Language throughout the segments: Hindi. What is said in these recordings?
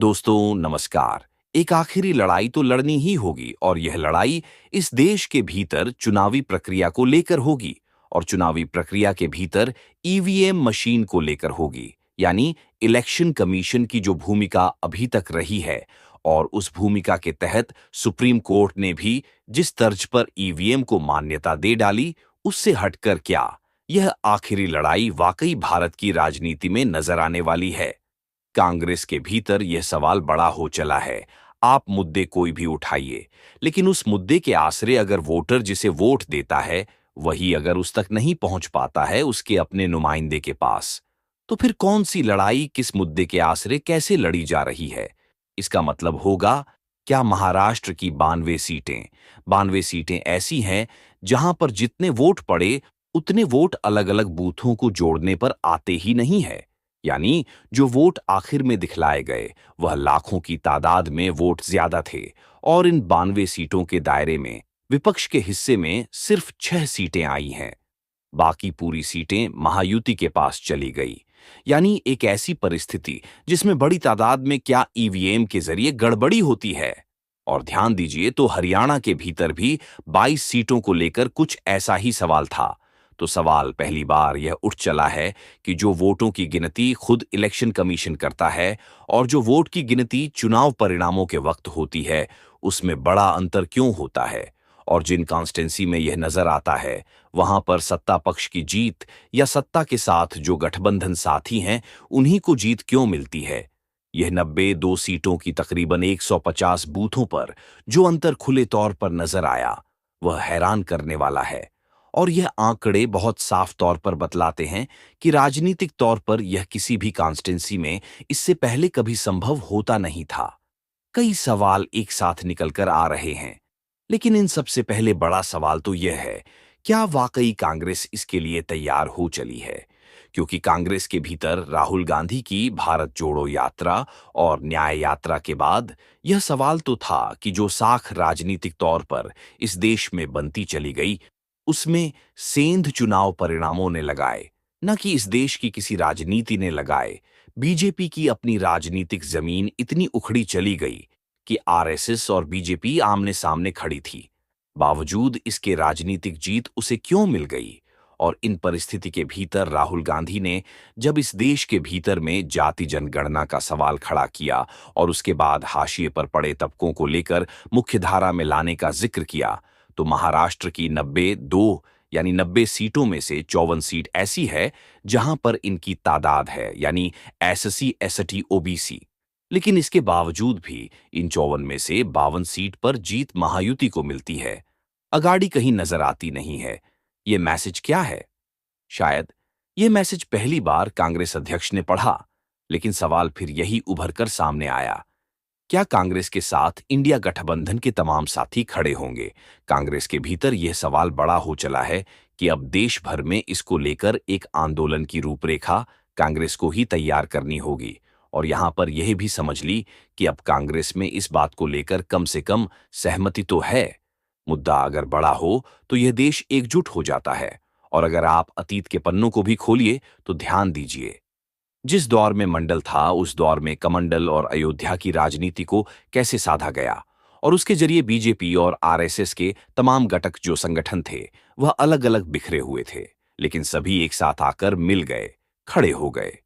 दोस्तों नमस्कार। एक आखिरी लड़ाई तो लड़नी ही होगी और यह लड़ाई इस देश के भीतर चुनावी प्रक्रिया को लेकर होगी और चुनावी प्रक्रिया के भीतर ईवीएम मशीन को लेकर होगी। यानी इलेक्शन कमीशन की जो भूमिका अभी तक रही है और उस भूमिका के तहत सुप्रीम कोर्ट ने भी जिस तर्ज पर ईवीएम को मान्यता दे डाली, उससे हटकर क्या यह आखिरी लड़ाई वाकई भारत की राजनीति में नजर आने वाली है। कांग्रेस के भीतर यह सवाल बड़ा हो चला है। आप मुद्दे कोई भी उठाइए, लेकिन उस मुद्दे के आसरे अगर वोटर जिसे वोट देता है वही अगर उस तक नहीं पहुंच पाता है उसके अपने नुमाइंदे के पास, तो फिर कौन सी लड़ाई किस मुद्दे के आसरे कैसे लड़ी जा रही है। इसका मतलब होगा, क्या महाराष्ट्र की 92 सीटें ऐसी हैं जहां पर जितने वोट पड़े उतने वोट अलग अलग बूथों को जोड़ने पर आते ही नहीं है। यानी जो वोट आखिर में दिखलाए गए वह लाखों की तादाद में वोट ज्यादा थे और इन 92 सीटों के दायरे में विपक्ष के हिस्से में सिर्फ 6 सीटें आई हैं। बाकी पूरी सीटें महायुति के पास चली गई। यानी एक ऐसी परिस्थिति जिसमें बड़ी तादाद में क्या ईवीएम के जरिए गड़बड़ी होती है। और ध्यान दीजिए तो हरियाणा के भीतर भी 22 सीटों को लेकर कुछ ऐसा ही सवाल था। तो सवाल पहली बार यह उठ चला है कि जो वोटों की गिनती खुद इलेक्शन कमीशन करता है और जो वोट की गिनती चुनाव परिणामों के वक्त होती है, उसमें बड़ा अंतर क्यों होता है। और जिन कॉन्स्टेंसी में यह नजर आता है वहां पर सत्ता पक्ष की जीत या सत्ता के साथ जो गठबंधन साथी हैं उन्हीं को जीत क्यों मिलती है। यह 92 सीटों की तकरीबन 150 बूथों पर जो अंतर खुले तौर पर नजर आया वह हैरान करने वाला है। और यह आंकड़े बहुत साफ तौर पर बतलाते हैं कि राजनीतिक तौर पर यह किसी भी कॉन्स्टेंसी में इससे पहले कभी संभव होता नहीं था। कई सवाल एक साथ निकलकर आ रहे हैं, लेकिन इन सबसे पहले बड़ा सवाल तो यह है, क्या वाकई कांग्रेस इसके लिए तैयार हो चली है। क्योंकि कांग्रेस के भीतर राहुल गांधी की भारत जोड़ो यात्रा और न्याय यात्रा के बाद यह सवाल तो था कि जो साख राजनीतिक तौर पर इस देश में बनती चली गई उसमें सेंध चुनाव परिणामों ने लगाए, न कि इस देश की किसी राजनीति ने लगाए। बीजेपी की अपनी राजनीतिक जमीन इतनी उखड़ी चली गई कि आरएसएस और बीजेपी आमने सामने खड़ी थी। बावजूद इसके राजनीतिक जीत उसे क्यों मिल गई। और इन परिस्थिति के भीतर राहुल गांधी ने जब इस देश के भीतर में जाति जनगणना का सवाल खड़ा किया और उसके बाद हाशिए पर पड़े तबकों को लेकर मुख्यधारा में लाने का जिक्र किया, तो महाराष्ट्र की 90 सीटों में से 54 सीट ऐसी है जहां पर इनकी तादाद है, यानी एससी एसटी ओबीसी। लेकिन इसके बावजूद भी इन 54 में से 52 सीट पर जीत महायुति को मिलती है। अगाड़ी कहीं नजर आती नहीं है। ये मैसेज क्या है। शायद ये मैसेज पहली बार कांग्रेस अध्यक्ष ने पढ़ा, लेकिन सवाल फिर यही उभर कर सामने आया, क्या कांग्रेस के साथ इंडिया गठबंधन के तमाम साथी खड़े होंगे। कांग्रेस के भीतर यह सवाल बड़ा हो चला है कि अब देश भर में इसको लेकर एक आंदोलन की रूपरेखा कांग्रेस को ही तैयार करनी होगी। और यहां पर यह भी समझ ली कि अब कांग्रेस में इस बात को लेकर कम से कम सहमति तो है। मुद्दा अगर बड़ा हो तो यह देश एकजुट हो जाता है। और अगर आप अतीत के पन्नों को भी खोलिए तो ध्यान दीजिए, जिस दौर में मंडल था उस दौर में कमंडल और अयोध्या की राजनीति को कैसे साधा गया और उसके जरिए बीजेपी और आरएसएस के तमाम घटक जो संगठन थे वह अलग अलग बिखरे हुए थे, लेकिन सभी एक साथ आकर मिल गए, खड़े हो गए।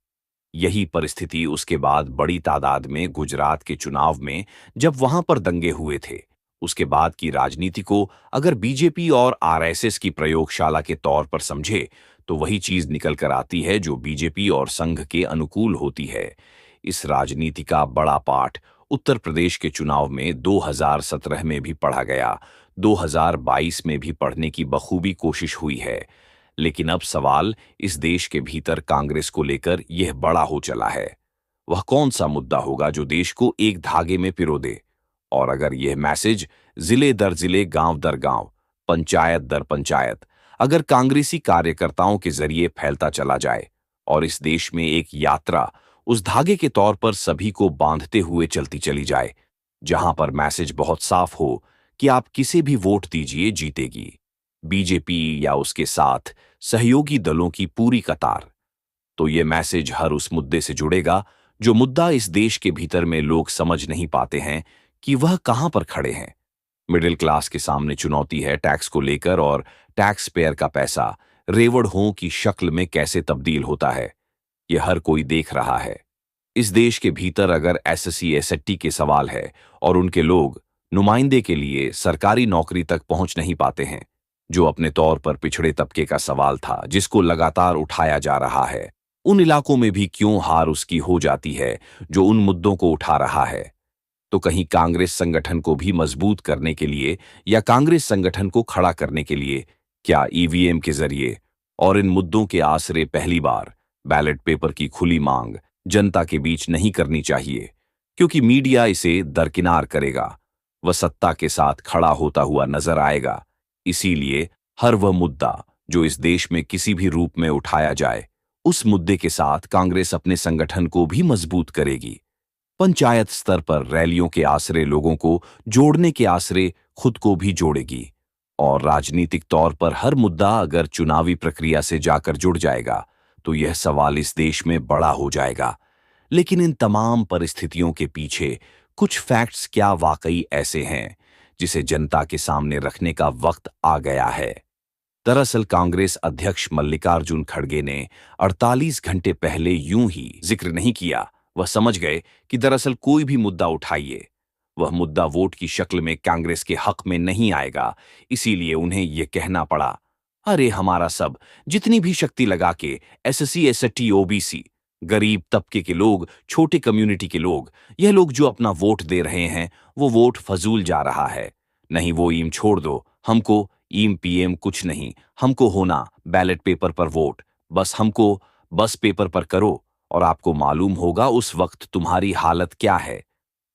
यही परिस्थिति उसके बाद बड़ी तादाद में गुजरात के चुनाव में जब वहां पर दंगे हुए थे, उसके बाद की राजनीति को अगर बीजेपी और आरएसएस की प्रयोगशाला के तौर पर समझे तो वही चीज निकल कर आती है जो बीजेपी और संघ के अनुकूल होती है। इस राजनीति का बड़ा पाठ उत्तर प्रदेश के चुनाव में 2017 में भी पढ़ा गया, 2022 में भी पढ़ने की बखूबी कोशिश हुई है। लेकिन अब सवाल इस देश के भीतर कांग्रेस को लेकर यह बड़ा हो चला है, वह कौन सा मुद्दा होगा जो देश को एक धागे में पिरो दे। और अगर यह मैसेज जिले दर जिले, गांव दर गांव, पंचायत दर पंचायत अगर कांग्रेसी कार्यकर्ताओं के जरिए फैलता चला जाए और इस देश में एक यात्रा उस धागे के तौर पर सभी को बांधते हुए चलती चली जाए, जहां पर मैसेज बहुत साफ हो कि आप किसे भी वोट दीजिए जीतेगी, बीजेपी या उसके साथ सहयोगी दलों की पूरी कतार, तो ये मैसेज हर उस मुद्दे से जुड़ेगा जो मुद्दा इस देश के भीतर में लोग समझ नहीं पाते हैं कि वह कहां पर खड़े हैं। मिडिल क्लास के सामने चुनौती है टैक्स को लेकर, और टैक्स पेयर का पैसा रेवड़ हों की शक्ल में कैसे तब्दील होता है, यह हर कोई देख रहा है। इस देश के भीतर अगर एसएससी एसटी के सवाल है और उनके लोग नुमाइंदे के लिए सरकारी नौकरी तक पहुंच नहीं पाते हैं, जो अपने तौर पर पिछड़े तबके का सवाल था जिसको लगातार उठाया जा रहा है, उन इलाकों में भी क्यों हार उसकी हो जाती है जो उन मुद्दों को उठा रहा है। तो कहीं कांग्रेस संगठन को भी मजबूत करने के लिए या कांग्रेस संगठन को खड़ा करने के लिए क्या ईवीएम के जरिए और इन मुद्दों के आसरे पहली बार बैलेट पेपर की खुली मांग जनता के बीच नहीं करनी चाहिए, क्योंकि मीडिया इसे दरकिनार करेगा, वह सत्ता के साथ खड़ा होता हुआ नजर आएगा। इसीलिए हर वह मुद्दा जो इस देश में किसी भी रूप में उठाया जाए, उस मुद्दे के साथ कांग्रेस अपने संगठन को भी मजबूत करेगी। पंचायत स्तर पर रैलियों के आसरे लोगों को जोड़ने के आसरे खुद को भी जोड़ेगी, और राजनीतिक तौर पर हर मुद्दा अगर चुनावी प्रक्रिया से जाकर जुड़ जाएगा तो यह सवाल इस देश में बड़ा हो जाएगा। लेकिन इन तमाम परिस्थितियों के पीछे कुछ फैक्ट्स क्या वाकई ऐसे हैं जिसे जनता के सामने रखने का वक्त आ गया है। दरअसल कांग्रेस अध्यक्ष मल्लिकार्जुन खड़गे ने 48 घंटे पहले यूं ही जिक्र नहीं किया, वह समझ गए कि दरअसल कोई भी मुद्दा उठाइए, वह मुद्दा वोट की शक्ल में कांग्रेस के हक में नहीं आएगा। इसीलिए उन्हें यह कहना पड़ा, अरे हमारा सब जितनी भी शक्ति लगा के एससी एसटी ओबीसी, गरीब तबके के लोग, छोटे कम्युनिटी के लोग, यह लोग जो अपना वोट दे रहे हैं वो वोट फजूल जा रहा है। नहीं वो ईम छोड़ दो, हमको ईम पीएम कुछ नहीं, हमको होना बैलेट पेपर पर वोट, बस हमको बस पेपर पर करो और आपको मालूम होगा उस वक्त तुम्हारी हालत क्या है,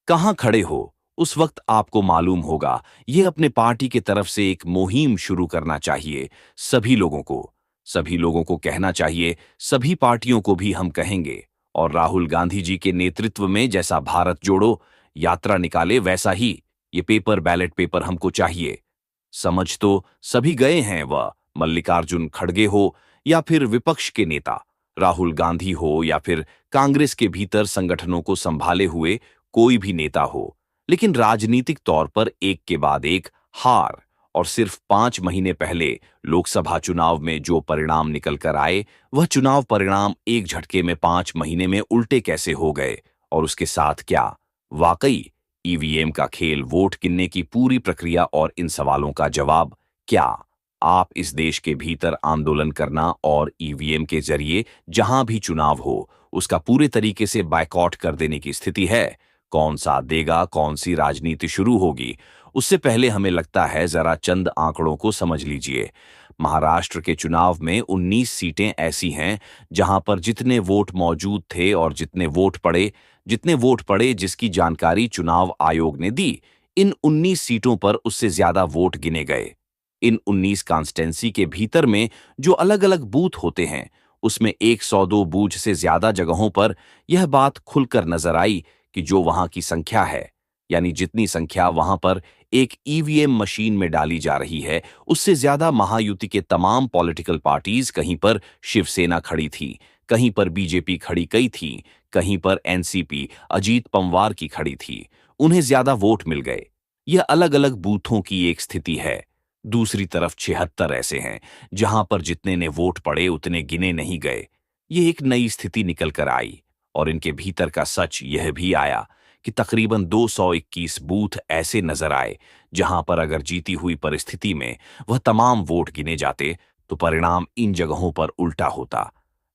कहां खड़े हो, उस वक्त आपको मालूम होगा। यह अपने पार्टी की तरफ से एक मुहिम शुरू करना चाहिए सभी लोगों को कहना चाहिए, सभी पार्टियों को भी हम कहेंगे, और राहुल गांधी जी के नेतृत्व में जैसा भारत जोड़ो यात्रा निकाले वैसा ही ये पेपर बैलेट पेपर हमको चाहिए। समझ तो सभी गए हैं, वह मल्लिकार्जुन खड़गे हो या फिर विपक्ष के नेता राहुल गांधी हो या फिर कांग्रेस के भीतर संगठनों को संभाले हुए कोई भी नेता हो, लेकिन राजनीतिक तौर पर एक के बाद एक हार, और सिर्फ 5 महीने पहले लोकसभा चुनाव में जो परिणाम निकल कर आए, वह चुनाव परिणाम एक झटके में 5 महीने में उल्टे कैसे हो गए, और उसके साथ क्या वाकई ईवीएम का खेल, वोट गिनने की पूरी प्रक्रिया, और इन सवालों का जवाब क्या आप इस देश के भीतर आंदोलन करना और ईवीएम के जरिए जहां भी चुनाव हो उसका पूरे तरीके से बायकॉट कर देने की स्थिति है। कौन साथ देगा, कौन सी राजनीति शुरू होगी, उससे पहले हमें लगता है जरा चंद आंकड़ों को समझ लीजिए। महाराष्ट्र के चुनाव में 19 सीटें ऐसी हैं जहां पर जितने वोट मौजूद थे और जितने वोट पड़े जिसकी जानकारी चुनाव आयोग ने दी, इन 19 सीटों पर उससे ज्यादा वोट गिने गए। इन 19 कॉन्स्टेंसी के भीतर में जो अलग-अलग बूथ होते हैं, उसमें 102 बूथ से ज्यादा जगहों पर यह बात खुलकर नजर आई कि जो वहां की संख्या है, यानी जितनी संख्या वहां पर एक ईवीएम मशीन में डाली जा रही है, उससे ज्यादा महायुति के तमाम पॉलिटिकल पार्टीज, कहीं पर शिवसेना खड़ी थी, कहीं पर बीजेपी खड़ी कई थी, कहीं पर एनसीपी अजीत पवार की खड़ी थी, उन्हें ज्यादा वोट मिल गए। यह अलग-अलग बूथों की एक स्थिति है। दूसरी तरफ 76 ऐसे हैं जहां पर जितने ने वोट पड़े उतने गिने नहीं गए। ये एक नई स्थिति निकल कर आई, और इनके भीतर का सच यह भी आया कि तकरीबन 221 बूथ ऐसे नजर आए जहां पर अगर जीती हुई परिस्थिति में वह तमाम वोट गिने जाते तो परिणाम इन जगहों पर उल्टा होता।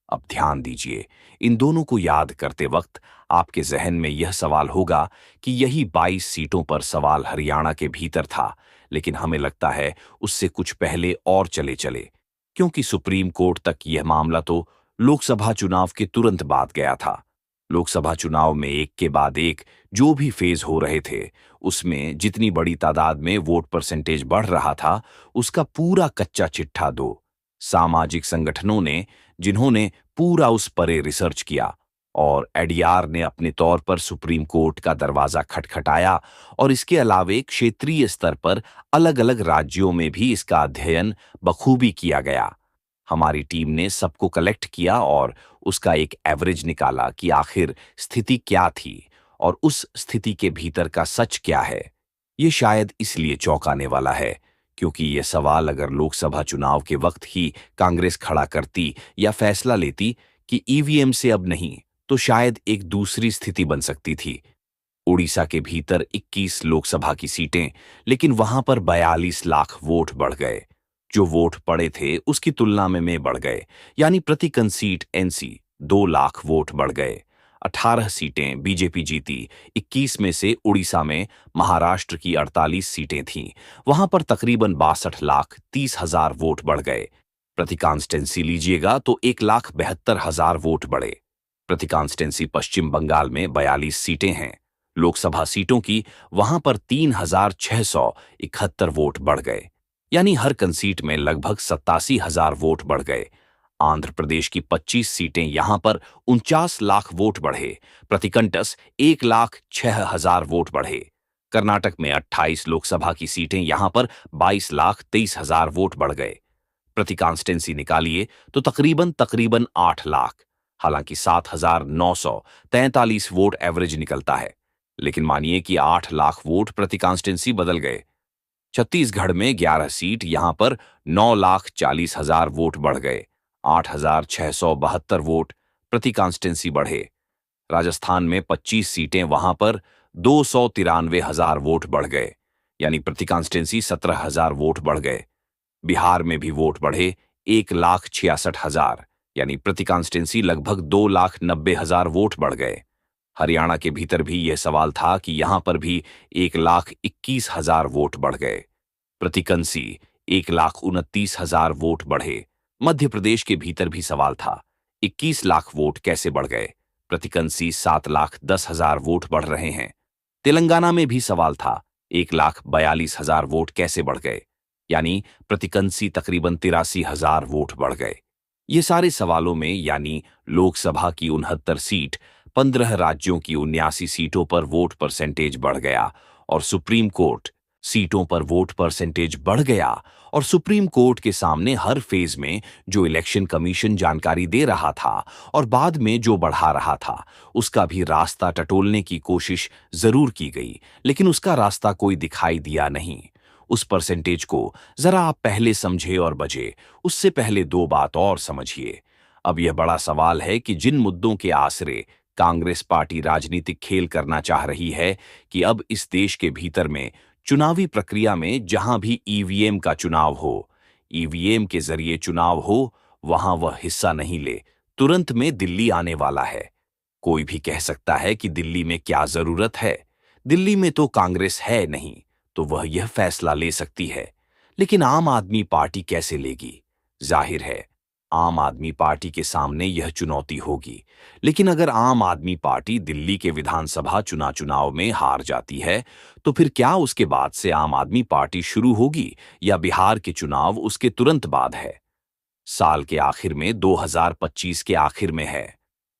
अब ध्यान दीजिए, इन दोनों को याद करते वक्त आपके जहन में यह सवाल होगा कि यही 22 सीटों पर सवाल हरियाणा के भीतर था, लेकिन हमें लगता है उससे कुछ पहले और चले, क्योंकि सुप्रीम कोर्ट तक यह मामला तो लोकसभा चुनाव के तुरंत बाद गया था। लोकसभा चुनाव में एक के बाद एक जो भी फेज हो रहे थे, उसमें जितनी बड़ी तादाद में वोट परसेंटेज बढ़ रहा था, उसका पूरा कच्चा चिट्ठा दो सामाजिक संगठनों ने, जिन्होंने पूरा उस परे रिसर्च किया, और एडीआर ने अपने तौर पर सुप्रीम कोर्ट का दरवाजा खटखटाया, और इसके अलावे क्षेत्रीय स्तर पर अलग-अलग राज्यों में भी इसका अध्ययन बखूबी किया गया। हमारी टीम ने सबको कलेक्ट किया और उसका एक एवरेज निकाला कि आखिर स्थिति क्या थी और उस स्थिति के भीतर का सच क्या है। ये शायद इसलिए चौंकाने वाला है क्योंकि यह सवाल अगर लोकसभा चुनाव के वक्त ही कांग्रेस खड़ा करती या फैसला लेती कि ईवीएम से अब नहीं, तो शायद एक दूसरी स्थिति बन सकती थी। उड़ीसा के भीतर 21 लोकसभा की सीटें, लेकिन वहां पर 42 लाख वोट बढ़ गए। जो वोट पड़े थे उसकी तुलना में बढ़ गए, यानी प्रति कंसीट एनसी 2 लाख वोट बढ़ गए। 18 सीटें बीजेपी जीती, 21 में से उड़ीसा में महाराष्ट्र की 48 सीटें थीं। वहां पर तकरीबन 62,30,000 वोट बढ़ गए। प्रति कॉन्स्टेंसी लीजिएगा तो 1,72,000 वोट बढ़े। प्रति कॉन्स्टेंसी पश्चिम बंगाल में 42 सीटें हैं। लोकसभा सीटों की वहां पर 3,671 वोट बढ़ गए, यानी हर कंसीट में लगभग 87,000 वोट बढ़ गए। आंध्र प्रदेश की 25 सीटें यहां पर 49 लाख वोट बढ़े, प्रतिकंटस 1,06,000 वोट बढ़े। कर्नाटक में 28 लोकसभा की सीटें यहां पर 22,23,000 वोट बढ़ गए। प्रति कॉन्स्टेंसी निकालिए तो तकरीबन 8 लाख, हालांकि 7,943 वोट एवरेज निकलता है। लेकिन मानिए कि 8 लाख वोट प्रति कॉन्स्टेंसी बदल गए। छत्तीसगढ़ में 11 सीट, यहां पर 9,40,000 वोट बढ़ गए। 8,672 वोट प्रति कॉन्स्टेंसी बढ़े। राजस्थान में 25 सीटें, वहां पर 293,000 वोट बढ़ गए, यानी प्रति कॉन्स्टेंसी 17,000 वोट बढ़ गए। बिहार में भी वोट बढ़े 1,66,000, यानी प्रति कॉन्स्टेंसी लगभग 2,90,000 वोट बढ़ गए। हरियाणा के भीतर भी यह सवाल था कि यहां पर भी 1,21,000 वोट बढ़ गए। प्रतिकंसी 1,29,000 वोट बढ़े। मध्य प्रदेश के भीतर भी सवाल था, 21 लाख वोट कैसे बढ़ गए। प्रतिकंसी 7,10,000 वोट बढ़ रहे हैं। तेलंगाना में भी सवाल था, 1,42,000 वोट कैसे बढ़ गए, यानी प्रतिकंसी तकरीबन 83,000 वोट बढ़ गए। ये सारे सवालों में, यानी लोकसभा की 69 सीट, 15 राज्यों की 79 सीटों पर वोट परसेंटेज बढ़ गया और सुप्रीम कोर्ट सीटों पर वोट परसेंटेज बढ़ गया और सुप्रीम कोर्ट के सामने हर फेज में जो इलेक्शन कमीशन जानकारी दे रहा था और बाद में जो बढ़ा रहा था, उसका भी रास्ता टटोलने की कोशिश जरूर की गई, लेकिन उसका रास्ता कोई दिखाई दिया नहीं। उस परसेंटेज को जरा आप पहले समझे और बजे, उससे पहले 2 बात और समझिए। अब यह बड़ा सवाल है कि जिन मुद्दों के आसरे कांग्रेस पार्टी राजनीतिक खेल करना चाह रही है कि अब इस देश के भीतर में चुनावी प्रक्रिया में जहां भी ईवीएम का चुनाव हो, ईवीएम के जरिए चुनाव हो, वहां वह हिस्सा नहीं ले, तुरंत में दिल्ली आने वाला है। कोई भी कह सकता है कि दिल्ली में क्या जरूरत है, दिल्ली में तो कांग्रेस है नहीं, तो वह यह फैसला ले सकती है। लेकिन आम आदमी पार्टी कैसे लेगी? जाहिर है आम आदमी पार्टी के सामने यह चुनौती होगी। लेकिन अगर आम आदमी पार्टी दिल्ली के विधानसभा चुनाव में हार जाती है, तो फिर क्या उसके बाद से आम आदमी पार्टी शुरू होगी या बिहार के चुनाव उसके तुरंत बाद है? साल के आखिर में 2025 के आखिर में है।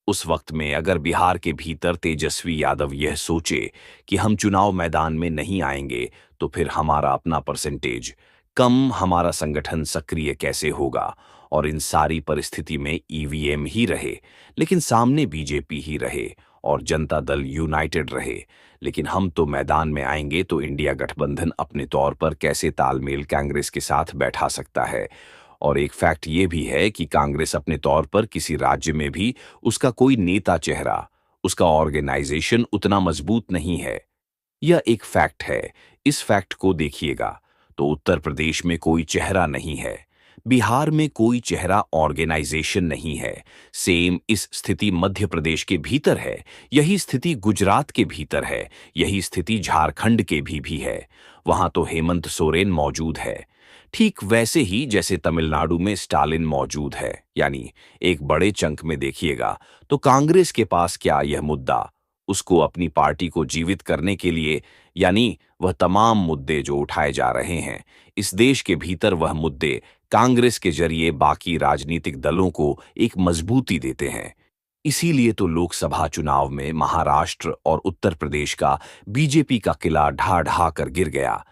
उस वक्त में अगर बिहार के भीतर तेजस्वी यादव यह सोचे कि हम चुनाव मैदान में नहीं आएंगे, तो फिर हमारा अपना परसेंटेज कम, हमारा संगठन सक्रिय कैसे होगा? और इन सारी परिस्थिति में ईवीएम ही रहे, लेकिन सामने बीजेपी ही रहे और जनता दल यूनाइटेड रहे, लेकिन हम तो मैदान में आएंगे, तो इंडिया गठबंधन अपने तौर पर कैसे तालमेल कांग्रेस के साथ बैठा सकता है? और एक फैक्ट ये भी है कि कांग्रेस अपने तौर पर किसी राज्य में भी उसका कोई नेता चेहरा, उसका ऑर्गेनाइजेशन उतना मजबूत नहीं है। यह एक फैक्ट है। इस फैक्ट को देखिएगा तो उत्तर प्रदेश में कोई चेहरा नहीं है, बिहार में कोई चेहरा, ऑर्गेनाइजेशन नहीं है। सेम इस स्थिति मध्य प्रदेश के भीतर है, यही स्थिति गुजरात के भीतर है, यही स्थिति झारखंड के भी है। वहां तो हेमंत सोरेन मौजूद है, ठीक वैसे ही जैसे तमिलनाडु में स्टालिन मौजूद है। यानी एक बड़े चंक में देखिएगा तो कांग्रेस के पास क्या यह मुद्दा उसको अपनी पार्टी को जीवित करने के लिए, यानी वह तमाम मुद्दे जो उठाए जा रहे हैं इस देश के भीतर, वह मुद्दे कांग्रेस के जरिए बाकी राजनीतिक दलों को एक मजबूती देते हैं। इसीलिए तो लोकसभा चुनाव में महाराष्ट्र और उत्तर प्रदेश का बीजेपी का किला ढा ढा कर गिर गया।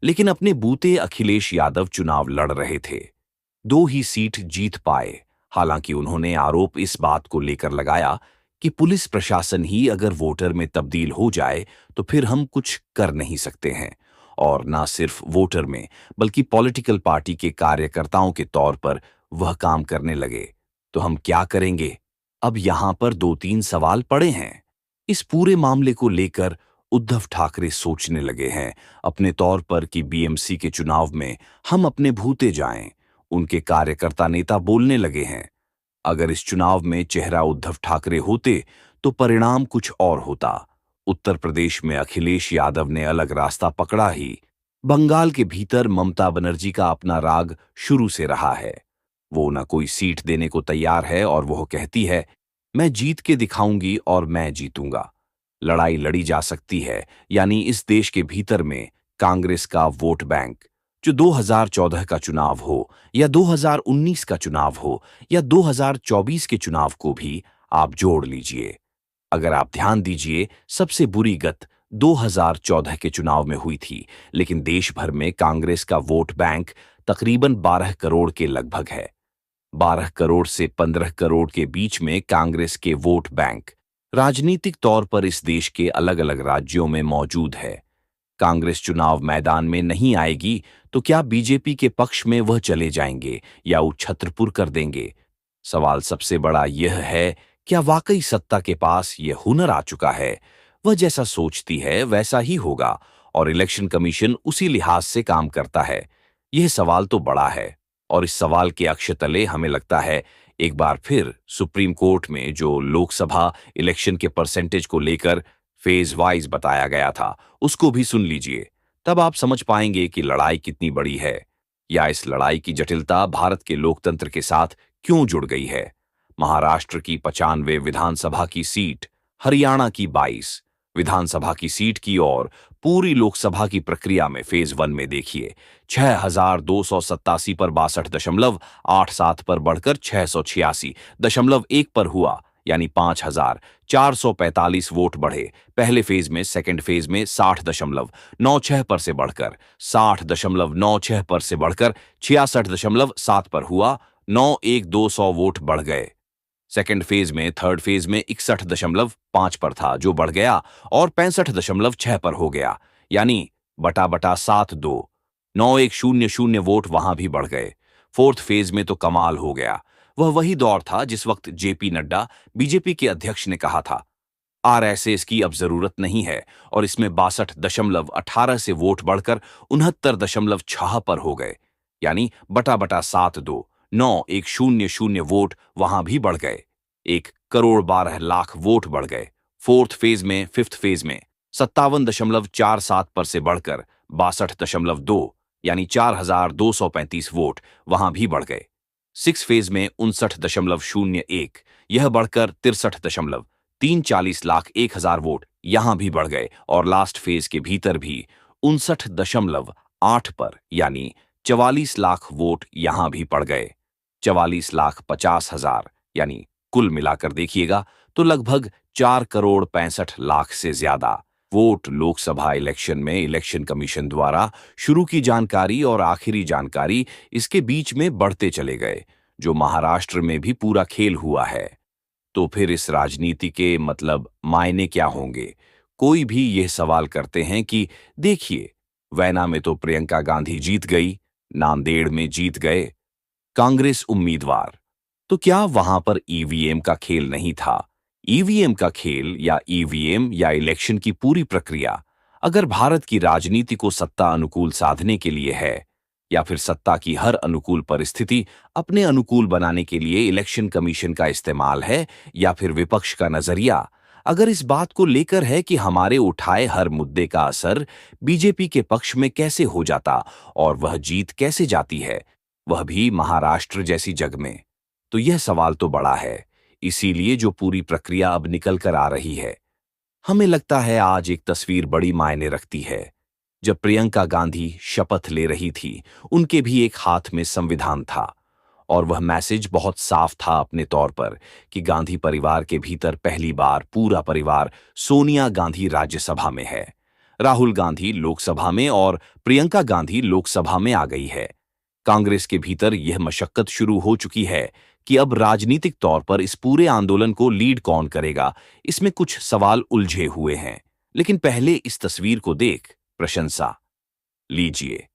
लेकिन अपने बूते अखिलेश यादव चुनाव लड़ रहे थे, 2 ही सीट जीत पाए। हालांकि उन्होंने आरोप इस बात को लेकर लगाया कि पुलिस प्रशासन ही अगर वोटर में तब्दील हो जाए तो फिर हम कुछ कर नहीं सकते हैं। और ना सिर्फ वोटर में, बल्कि पॉलिटिकल पार्टी के कार्यकर्ताओं के तौर पर वह काम करने लगे। तो हम क्या करेंगे? अब यहां पर दो तीन सवाल पड़े हैं। इस पूरे मामले को लेकर उद्धव ठाकरे सोचने लगे हैं अपने तौर पर कि बीएमसी के चुनाव में हम अपने भूते जाएं। उनके कार्यकर्ता नेता बोलने लगे हैं, अगर इस चुनाव में चेहरा उद्धव ठाकरे होते तो परिणाम कुछ और होता। उत्तर प्रदेश में अखिलेश यादव ने अलग रास्ता पकड़ा ही। बंगाल के भीतर ममता बनर्जी का अपना राग शुरू से रहा है। वो न कोई सीट देने को तैयार है और वो कहती है, मैं जीत के दिखाऊंगी और मैं जीतूंगा। लड़ाई लड़ी जा सकती है, यानी इस देश के भीतर में कांग्रेस का वोट बैंक, जो 2014 का चुनाव हो या 2019 का चुनाव हो या 2024 के चुनाव को भी आप जोड़ लीजिए। अगर आप ध्यान दीजिए, सबसे बुरी गत 2014 के चुनाव में हुई थी, लेकिन देश भर में कांग्रेस का वोट बैंक तकरीबन 12 करोड़ के लगभग है। 12 करोड़ से 15 करोड़ के बीच में कांग्रेस के वोट बैंक राजनीतिक तौर पर इस देश के अलग अलग राज्यों में मौजूद है। कांग्रेस चुनाव मैदान में नहीं आएगी तो क्या बीजेपी के पक्ष में वह चले जाएंगे या उछत्रपुर कर देंगे? सवाल सबसे बड़ा यह है, क्या वाकई सत्ता के पास यह हुनर आ चुका है? वह जैसा सोचती है वैसा ही होगा और इलेक्शन कमीशन उसी लिहाज से काम करता है। यह सवाल तो बड़ा है और इस सवाल के अक्ष तले हमें लगता है एक बार फिर सुप्रीम कोर्ट में जो लोकसभा इलेक्शन के परसेंटेज को लेकर फेज वाइज बताया गया था, उसको भी सुन लीजिए। तब आप समझ पाएंगे कि लड़ाई कितनी बड़ी है, या इस लड़ाई की जटिलता भारत के लोकतंत्र के साथ क्यों जुड़ गई है। महाराष्ट्र की 95 विधानसभा की सीट, हरियाणा की 22 विधानसभा की सीट की और पूरी लोकसभा की प्रक्रिया में फेज 1 में देखिए, 6287 पर 62.87 पर बढ़कर 686.1 पर हुआ, यानी 5445 वोट बढ़े। पहले फेज में, सेकंड फेज में 60.96 पर से बढ़कर 60.96 पर से बढ़कर 66.7 पर हुआ, 91200 वोट बढ़ गए। सेकेंड फेज में, थर्ड फेज में 61.5 पर था जो बढ़ गया और 65.6 पर हो गया, यानी बटा बटा 7-2, 9100 वोट वहां भी बढ़ गए। फोर्थ फेज में तो कमाल हो गया। वह वही दौर था जिस वक्त जेपी नड्डा बीजेपी के अध्यक्ष ने कहा था, आरएसएस की अब जरूरत नहीं है, और इसमें 62.18 से वोट बढ़कर 69.6 पर हो गए, यानी बटा बटा 7-2, 9100 वोट वहां भी बढ़ गए। 1,12,00,000 वोट बढ़ गए। फोर्थ फेज में, फिफ्थ फेज में 57.47 पर से बढ़कर 62.2, यानी 4,235 वोट वहां भी बढ़ गए। सिक्स फेज में 59.01, यह बढ़कर 63.341 वोट यहां भी बढ़ गए, और लास्ट फेज के भीतर भी 59.8 पर, यानी 44 लाख वोट यहां भी पड़ गए। 44,50,000, यानी कुल मिलाकर देखिएगा तो लगभग 4,65,00,000 से ज्यादा वोट लोकसभा इलेक्शन में इलेक्शन कमीशन द्वारा शुरू की जानकारी और आखिरी जानकारी इसके बीच में बढ़ते चले गए, जो महाराष्ट्र में भी पूरा खेल हुआ है। तो फिर इस राजनीति के मतलब मायने क्या होंगे? कोई भी यह सवाल करते हैं कि देखिए, वैना में तो प्रियंका गांधी जीत गई, नांदेड़ में जीत गए कांग्रेस उम्मीदवार, तो क्या वहां पर ईवीएम का खेल नहीं था? ईवीएम का खेल या ईवीएम या इलेक्शन की पूरी प्रक्रिया अगर भारत की राजनीति को सत्ता अनुकूल साधने के लिए है, या फिर सत्ता की हर अनुकूल परिस्थिति अपने अनुकूल बनाने के लिए इलेक्शन कमीशन का इस्तेमाल है, या फिर विपक्ष का नजरिया अगर इस बात को लेकर है कि हमारे उठाए हर मुद्दे का असर बीजेपी के पक्ष में कैसे हो जाता और वह जीत कैसे जाती है, वह भी महाराष्ट्र जैसी जग में, तो यह सवाल तो बड़ा है। इसीलिए जो पूरी प्रक्रिया अब निकल कर आ रही है, हमें लगता है आज एक तस्वीर बड़ी मायने रखती है। जब प्रियंका गांधी शपथ ले रही थी, उनके भी एक हाथ में संविधान था और वह मैसेज बहुत साफ था अपने तौर पर कि गांधी परिवार के भीतर पहली बार पूरा परिवार सोनिया गांधी राज्यसभा में है, राहुल गांधी लोकसभा में और प्रियंका गांधी लोकसभा में आ गई है। कांग्रेस के भीतर यह मशक्कत शुरू हो चुकी है कि अब राजनीतिक तौर पर इस पूरे आंदोलन को लीड कौन करेगा, इसमें कुछ सवाल उलझे हुए हैं। लेकिन पहले इस तस्वीर को देख प्रशंसा लीजिए।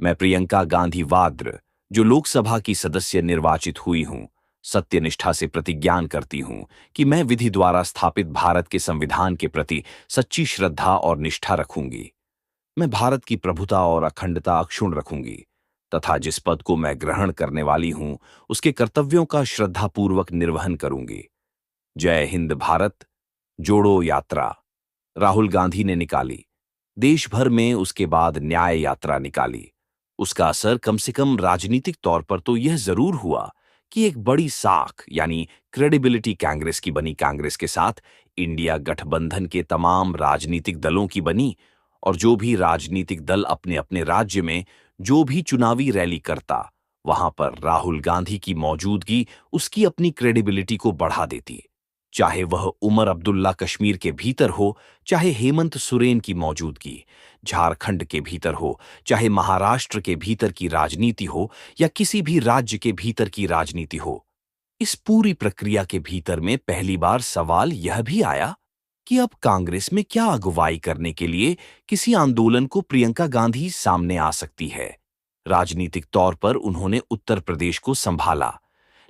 मैं प्रियंका गांधी वाद्र, जो लोकसभा की सदस्य निर्वाचित हुई हूं, सत्यनिष्ठा से प्रतिज्ञान करती हूं कि मैं विधि द्वारा स्थापित भारत के संविधान के प्रति सच्ची श्रद्धा और निष्ठा रखूंगी। मैं भारत की प्रभुता और अखंडता अक्षुण्ण रखूंगी तथा जिस पद को मैं ग्रहण करने वाली हूं, उसके कर्तव्यों का श्रद्धापूर्वक निर्वहन करूंगी। जय हिंद भारत जोड़ो यात्रा राहुल गांधी ने निकाली। देश भर में उसके बाद न्याय यात्रा निकाली। उसका असर कम से कम राजनीतिक तौर पर तो यह जरूर हुआ कि एक बड़ी साख यानी क्रेडिबिलिटी कांग्रेस की बनी। कांग्रेस के साथ इंडिया गठबंधन के तमाम राजनीतिक दलों की बनी और जो भी राजनीतिक दल अपने अपने राज्य में जो भी चुनावी रैली करता, वहां पर राहुल गांधी की मौजूदगी उसकी अपनी क्रेडिबिलिटी को बढ़ा देती। चाहे वह उमर अब्दुल्ला कश्मीर के भीतर हो, चाहे हेमंत सोरेन की मौजूदगी झारखंड के भीतर हो, चाहे महाराष्ट्र के भीतर की राजनीति हो या किसी भी राज्य के भीतर की राजनीति हो। इस पूरी प्रक्रिया के भीतर में पहली बार सवाल यह भी आया कि अब कांग्रेस में क्या अगुवाई करने के लिए किसी आंदोलन को प्रियंका गांधी सामने आ सकती है। राजनीतिक तौर पर उन्होंने उत्तर प्रदेश को संभाला,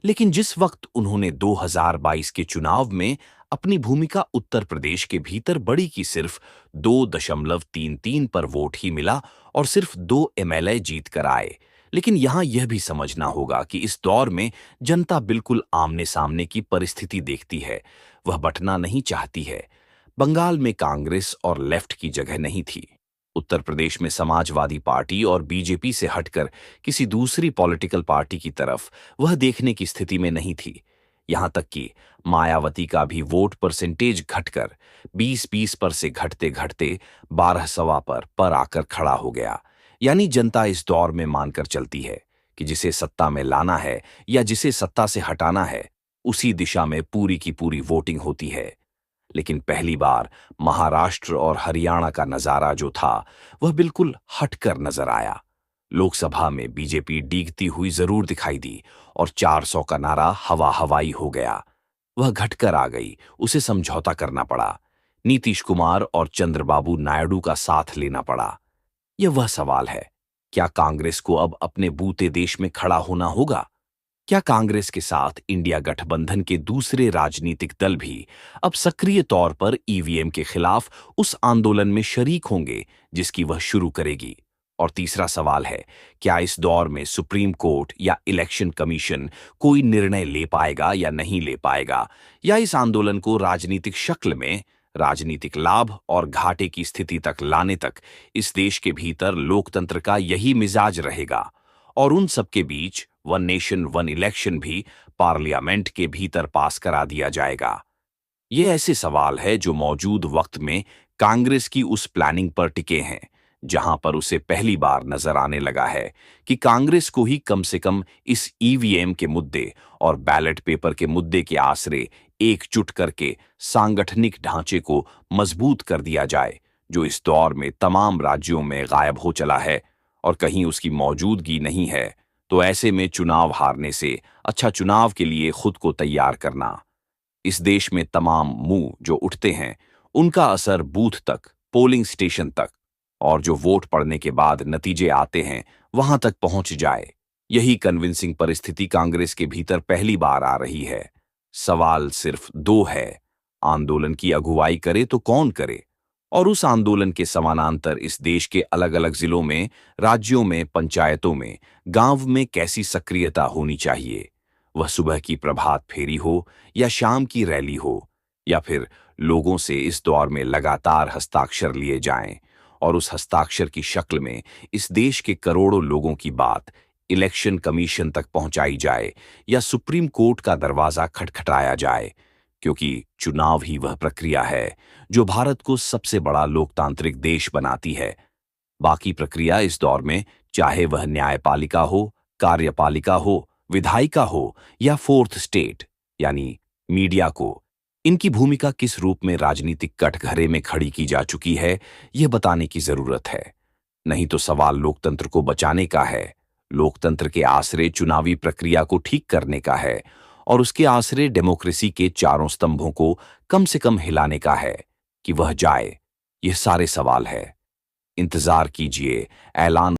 लेकिन जिस वक्त उन्होंने 2022 के चुनाव में अपनी भूमिका उत्तर प्रदेश के भीतर बड़ी की सिर्फ 2.33 पर वोट ही मिला और सिर्फ 2 एमएलए जीत कर आए। लेकिन यहां यह भी समझना होगा कि इस दौर में जनता बिल्कुल आमने सामने की परिस्थिति देखती है, वह बंटना नहीं चाहती है। बंगाल में कांग्रेस और लेफ्ट की जगह नहीं थी। उत्तर प्रदेश में समाजवादी पार्टी और बीजेपी से हटकर किसी दूसरी पॉलिटिकल पार्टी की तरफ वह देखने की स्थिति में नहीं थी। यहां तक कि मायावती का भी वोट परसेंटेज घटकर 20-20 पर से घटते घटते 12 सवा पर आकर खड़ा हो गया। यानी जनता इस दौर में मानकर चलती है कि जिसे सत्ता में लाना है या जिसे सत्ता से हटाना है, उसी दिशा में पूरी की पूरी वोटिंग होती है। लेकिन पहली बार महाराष्ट्र और हरियाणा का नजारा जो था वह बिल्कुल हटकर नजर आया। लोकसभा में बीजेपी डीगती हुई जरूर दिखाई दी और 400 का नारा हवा हवाई हो गया। वह घटकर आ गई, उसे समझौता करना पड़ा। नीतीश कुमार और चंद्रबाबू नायडू का साथ लेना पड़ा। यह वह सवाल है, क्या कांग्रेस को अब अपने बूते देश में खड़ा होना होगा? क्या कांग्रेस के साथ इंडिया गठबंधन के दूसरे राजनीतिक दल भी अब सक्रिय तौर पर ईवीएम के खिलाफ उस आंदोलन में शरीक होंगे जिसकी वह शुरू करेगी? और तीसरा सवाल है, क्या इस दौर में सुप्रीम कोर्ट या इलेक्शन कमीशन कोई निर्णय ले पाएगा या नहीं ले पाएगा, या इस आंदोलन को राजनीतिक शक्ल में राजनीतिक लाभ और घाटे की स्थिति तक लाने तक इस देश के भीतर लोकतंत्र का यही मिजाज रहेगा और उन सबके बीच वन नेशन वन इलेक्शन भी पार्लियामेंट के भीतर पास करा दिया जाएगा? ये ऐसे सवाल है जो मौजूद वक्त में कांग्रेस की उस प्लानिंग पर टिके हैं जहां पर उसे पहली बार नजर आने लगा है कि कांग्रेस को ही कम से कम इस ईवीएम के मुद्दे और बैलेट पेपर के मुद्दे के आसरे एकजुट करके सांगठनिक ढांचे को मजबूत कर दिया जाए, जो इस दौर में तमाम राज्यों में गायब हो चला है और कहीं उसकी मौजूदगी नहीं है। तो ऐसे में चुनाव हारने से अच्छा चुनाव के लिए खुद को तैयार करना। इस देश में तमाम मुंह जो उठते हैं उनका असर बूथ तक, पोलिंग स्टेशन तक और जो वोट पड़ने के बाद नतीजे आते हैं वहां तक पहुंच जाए। यही कन्विंसिंग परिस्थिति कांग्रेस के भीतर पहली बार आ रही है। सवाल सिर्फ दो है, आंदोलन की अगुवाई करे तो कौन करे, और उस आंदोलन के समानांतर इस देश के अलग अलग जिलों में, राज्यों में, पंचायतों में, गांव में कैसी सक्रियता होनी चाहिए। वह सुबह की प्रभात फेरी हो या शाम की रैली हो, या फिर लोगों से इस दौर में लगातार हस्ताक्षर लिए जाएं और उस हस्ताक्षर की शक्ल में इस देश के करोड़ों लोगों की बात इलेक्शन कमीशन तक पहुंचाई जाए या सुप्रीम कोर्ट का दरवाजा खटखटाया जाए, क्योंकि चुनाव ही वह प्रक्रिया है जो भारत को सबसे बड़ा लोकतांत्रिक देश बनाती है। बाकी प्रक्रिया इस दौर में, चाहे वह न्यायपालिका हो, कार्यपालिका हो, विधायिका हो या फोर्थ स्टेट यानी मीडिया को, इनकी भूमिका किस रूप में राजनीतिक कटघरे में खड़ी की जा चुकी है, यह बताने की जरूरत है। नहीं तो सवाल लोकतंत्र को बचाने का है, लोकतंत्र के आसरे चुनावी प्रक्रिया को ठीक करने का है और उसके आसरे डेमोक्रेसी के चारों स्तंभों को कम से कम हिलाने का है कि वह जाए। यह सारे सवाल है। इंतजार कीजिए, ऐलान